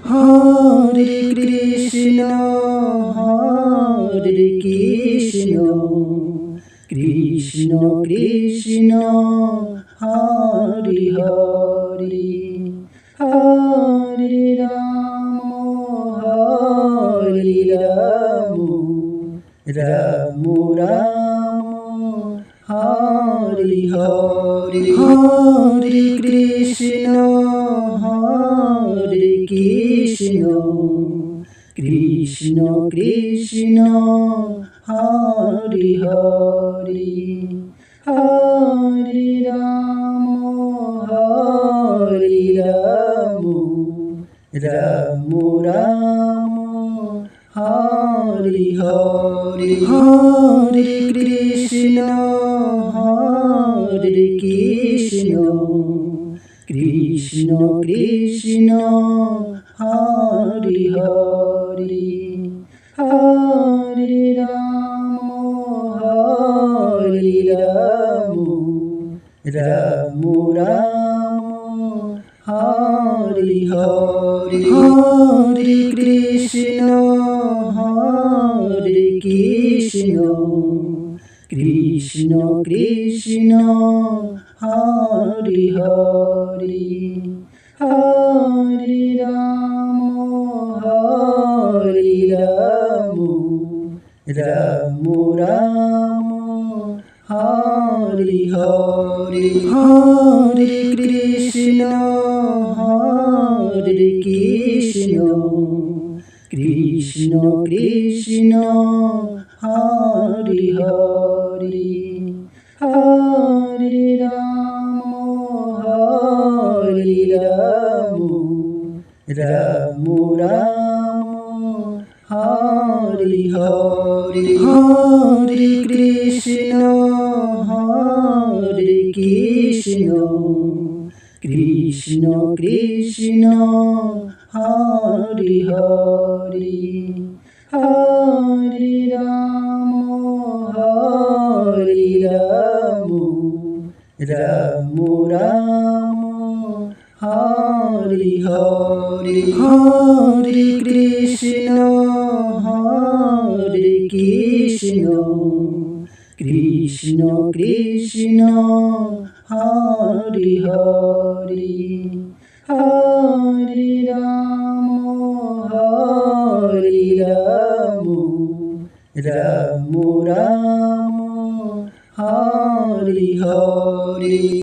Hare Krishna Hare Krishna Krishna Krishna Hare Hare Hare Ram Hare Ram Ram Ram Hare Hare Hare Krishna Hare Krishna Krishna Krishna Hare Hare Hare Ram Hare Ram Ram Ram Hare Hare Hare Krishna Hare Krishna Krishna Krishna Hare Hare Hare Ram Hare Ram Ram Ram Hare Hare Hare Krishna Hare Krishna Krishna Krishna Hare Hare Hare Ram Hare Ram Ram Ram Hare Hare Hare Krishna Hare Krishna Krishna Krishna Hare Hare Hare Ram Hare Ram Ram Ram Hare Hare Hare Krishna Hare Krishna Krishna Krishna Hare Hare Hare Ram Hare Ram Ram Ram Hare Hare Hare Krishna Hare Krishna Krishna Krishna Hare Hare Hare Ram Hare Ram Ram